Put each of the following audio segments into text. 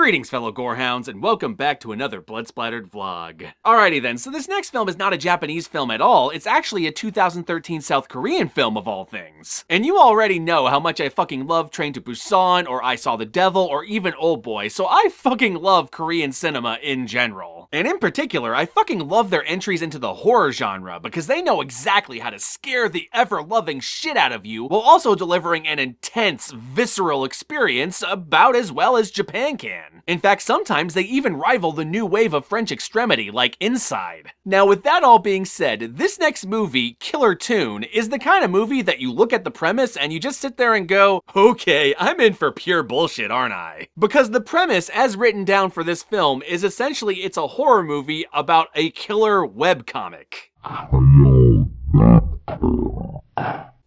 Greetings, fellow gorehounds, and welcome back to another Blood Splattered vlog. Alrighty then, so this next film is not a Japanese film at all, it's actually a 2013 South Korean film of all things. And you already know how much I fucking love Train to Busan, or I Saw the Devil, or even Oldboy, so I fucking love Korean cinema in general. And in particular, I fucking love their entries into the horror genre, because they know exactly how to scare the ever-loving shit out of you, while also delivering an intense, visceral experience about as well as Japan can. In fact, sometimes they even rival the new wave of French extremity, like Inside. Now, with that all being said, this next movie, Killer Toon, is the kind of movie that you look at the premise and you just sit there and go, okay, I'm in for pure bullshit, aren't I? Because the premise, as written down for this film, is essentially it's a horror movie about a killer webcomic.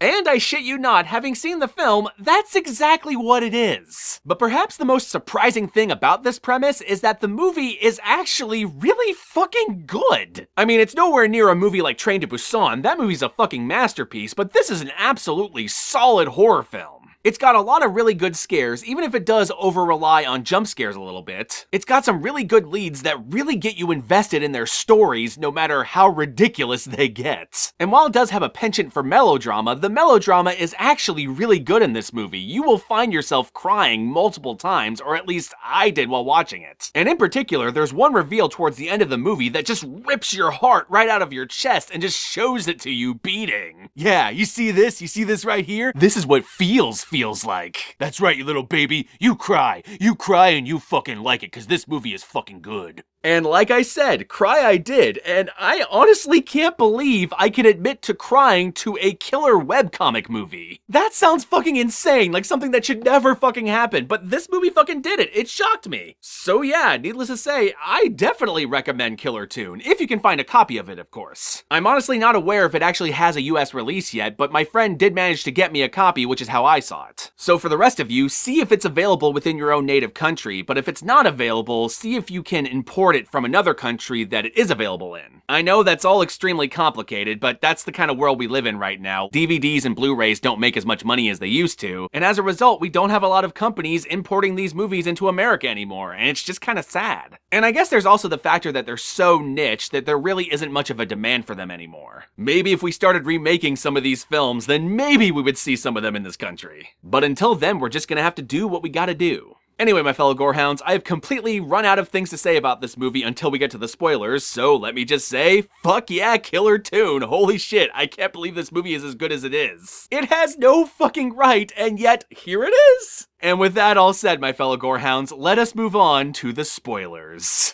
And I shit you not, having seen the film, that's exactly what it is. But perhaps the most surprising thing about this premise is that the movie is actually really fucking good. I mean, it's nowhere near a movie like Train to Busan, that movie's a fucking masterpiece, but this is an absolutely solid horror film. It's got a lot of really good scares, even if it does over-rely on jump scares a little bit. It's got some really good leads that really get you invested in their stories, no matter how ridiculous they get. And while it does have a penchant for melodrama, the melodrama is actually really good in this movie. You will find yourself crying multiple times, or at least I did while watching it. And in particular, there's one reveal towards the end of the movie that just rips your heart right out of your chest and just shows it to you beating. Yeah, you see this? You see this right here? This is what feels like. That's right, you little baby. You cry and you fucking like it, cause this movie is fucking good. And like I said, cry I did, and I honestly can't believe I can admit to crying to a killer webcomic movie. That sounds fucking insane, like something that should never fucking happen, but this movie fucking did it. It shocked me. So yeah, needless to say, I definitely recommend Killer Toon, if you can find a copy of it, of course. I'm honestly not aware if it actually has a US release yet, but my friend did manage to get me a copy, which is how I saw it. So for the rest of you, see if it's available within your own native country, but if it's not available, see if you can import it from another country that it is available in. I know that's all extremely complicated, but that's the kind of world we live in right now. DVDs and Blu-rays don't make as much money as they used to, and as a result, we don't have a lot of companies importing these movies into America anymore, and it's just kind of sad. And I guess there's also the factor that they're so niche that there really isn't much of a demand for them anymore. Maybe if we started remaking some of these films, then maybe we would see some of them in this country. But until then, we're just gonna have to do what we gotta do. Anyway, my fellow gorehounds, I have completely run out of things to say about this movie until we get to the spoilers, so let me just say, fuck yeah, Killer Toon. Holy shit, I can't believe this movie is as good as it is. It has no fucking right, and yet, here it is! And with that all said, my fellow gorehounds, let us move on to the spoilers.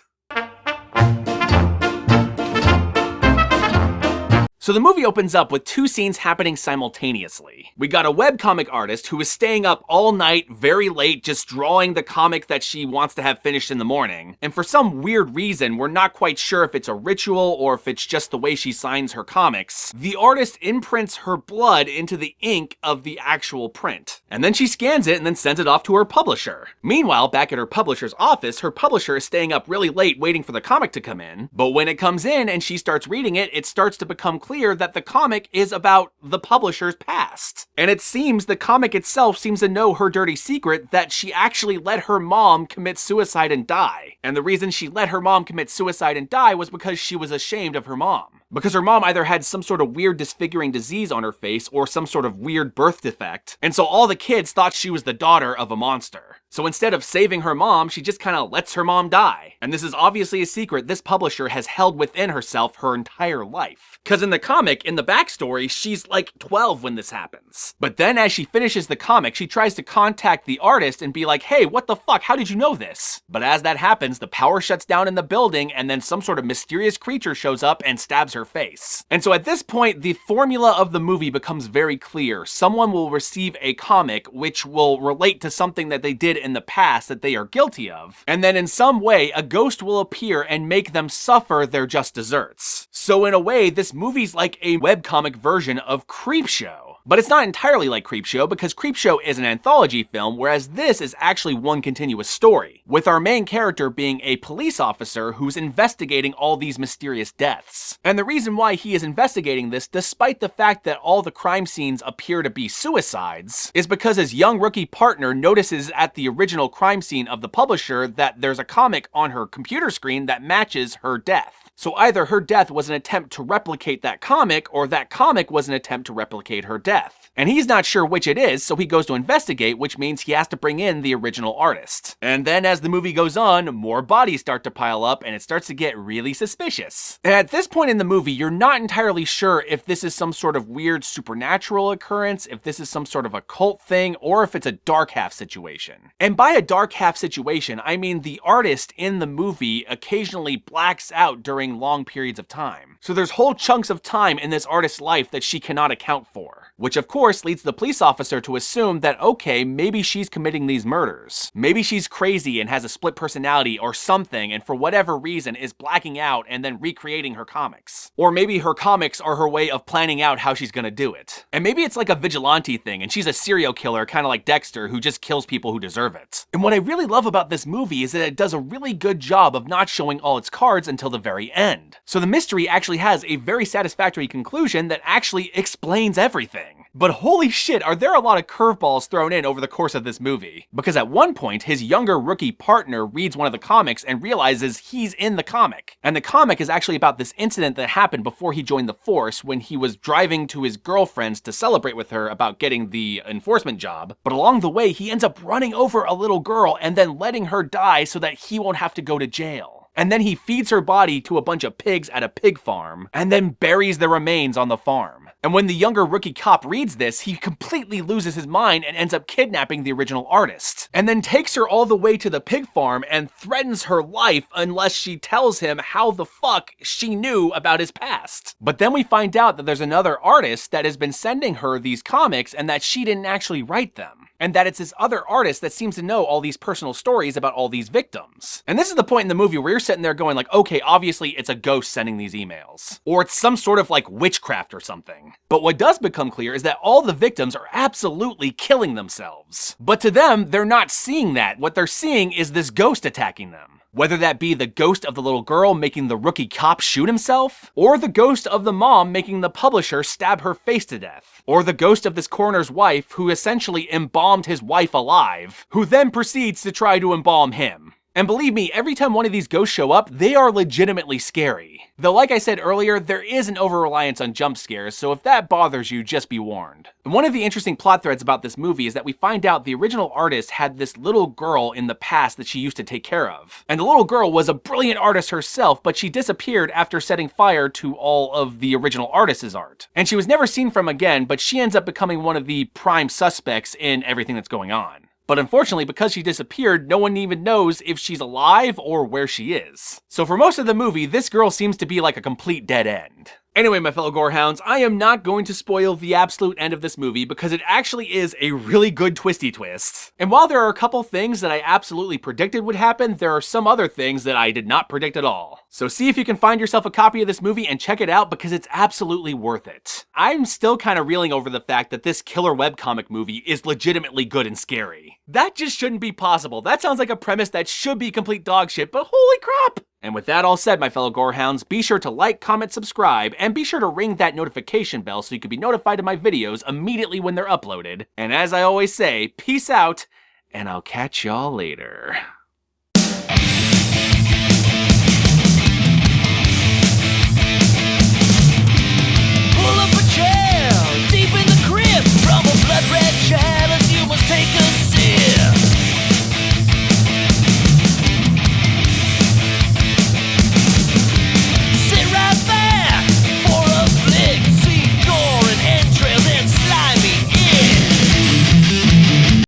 So the movie opens up with two scenes happening simultaneously. We got a webcomic artist who is staying up all night, very late, just drawing the comic that she wants to have finished in the morning. And for some weird reason, we're not quite sure if it's a ritual or if it's just the way she signs her comics, the artist imprints her blood into the ink of the actual print. And then she scans it and then sends it off to her publisher. Meanwhile, back at her publisher's office, her publisher is staying up really late waiting for the comic to come in. But when it comes in and she starts reading it, it starts to become clear that the comic is about the publisher's past. And it seems the comic itself seems to know her dirty secret that she actually let her mom commit suicide and die. And the reason she let her mom commit suicide and die was because she was ashamed of her mom. Because her mom either had some sort of weird disfiguring disease on her face or some sort of weird birth defect. And so all the kids thought she was the daughter of a monster. So instead of saving her mom, she just kind of lets her mom die. And this is obviously a secret this publisher has held within herself her entire life. Because in the comic, in the backstory, she's like 12 when this happens. But then as she finishes the comic, she tries to contact the artist and be like, hey, what the fuck, how did you know this? But as that happens, the power shuts down in the building and then some sort of mysterious creature shows up and stabs her face. And so at this point, the formula of the movie becomes very clear. Someone will receive a comic which will relate to something that they did in the past that they are guilty of, and then in some way, a ghost will appear and make them suffer their just desserts. So in a way, this movie's like a webcomic version of Creepshow. But it's not entirely like Creepshow, because Creepshow is an anthology film, whereas this is actually one continuous story, with our main character being a police officer who's investigating all these mysterious deaths. And the reason why he is investigating this, despite the fact that all the crime scenes appear to be suicides, is because his young rookie partner notices at the original crime scene of the publisher that there's a comic on her computer screen that matches her death. So either her death was an attempt to replicate that comic, or that comic was an attempt to replicate her death. And he's not sure which it is, so he goes to investigate, which means he has to bring in the original artist. And then as the movie goes on, more bodies start to pile up, and it starts to get really suspicious. And at this point in the movie, you're not entirely sure if this is some sort of weird supernatural occurrence, if this is some sort of occult thing, or if it's a dark half situation. And by a dark half situation, I mean the artist in the movie occasionally blacks out during long periods of time. So there's whole chunks of time in this artist's life that she cannot account for, which of course leads the police officer to assume that, okay, maybe she's committing these murders. Maybe she's crazy and has a split personality or something, and for whatever reason is blacking out and then recreating her comics. Or maybe her comics are her way of planning out how she's gonna do it. And maybe it's like a vigilante thing and she's a serial killer, kind of like Dexter, who just kills people who deserve it. And what I really love about this movie is that it does a really good job of not showing all its cards until the very end. So the mystery actually has a very satisfactory conclusion that actually explains everything. But holy shit, are there a lot of curveballs thrown in over the course of this movie. Because at one point, his younger rookie partner reads one of the comics and realizes he's in the comic. And the comic is actually about this incident that happened before he joined the force, when he was driving to his girlfriend's to celebrate with her about getting the enforcement job. But along the way, he ends up running over a little girl and then letting her die so that he won't have to go to jail. And then he feeds her body to a bunch of pigs at a pig farm, and then buries the remains on the farm. And when the younger rookie cop reads this, he completely loses his mind and ends up kidnapping the original artist. And then takes her all the way to the pig farm and threatens her life unless she tells him how the fuck she knew about his past. But then we find out that there's another artist that has been sending her these comics and that she didn't actually write them. And that it's this other artist that seems to know all these personal stories about all these victims. And this is the point in the movie where you're sitting there going like, okay, obviously it's a ghost sending these emails. Or it's some sort of like witchcraft or something. But what does become clear is that all the victims are absolutely killing themselves. But to them, they're not seeing that. What they're seeing is this ghost attacking them. Whether that be the ghost of the little girl making the rookie cop shoot himself, or the ghost of the mom making the publisher stab her face to death, or the ghost of this coroner's wife who essentially embalmed his wife alive, who then proceeds to try to embalm him. And believe me, every time one of these ghosts show up, they are legitimately scary. Though like I said earlier, there is an over-reliance on jump scares, so if that bothers you, just be warned. And one of the interesting plot threads about this movie is that we find out the original artist had this little girl in the past that she used to take care of. And the little girl was a brilliant artist herself, but she disappeared after setting fire to all of the original artist's art. And she was never seen from again, but she ends up becoming one of the prime suspects in everything that's going on. But unfortunately, because she disappeared, no one even knows if she's alive or where she is. So for most of the movie, this girl seems to be like a complete dead end. Anyway, my fellow gorehounds, I am not going to spoil the absolute end of this movie because it actually is a really good twisty twist. And while there are a couple things that I absolutely predicted would happen, there are some other things that I did not predict at all. So see if you can find yourself a copy of this movie and check it out because it's absolutely worth it. I'm still kind of reeling over the fact that this killer webcomic movie is legitimately good and scary. That just shouldn't be possible. That sounds like a premise that should be complete dog shit, but holy crap! And with that all said, my fellow gorehounds, be sure to like, comment, subscribe, and be sure to ring that notification bell so you can be notified of my videos immediately when they're uploaded. And as I always say, peace out, and I'll catch y'all later.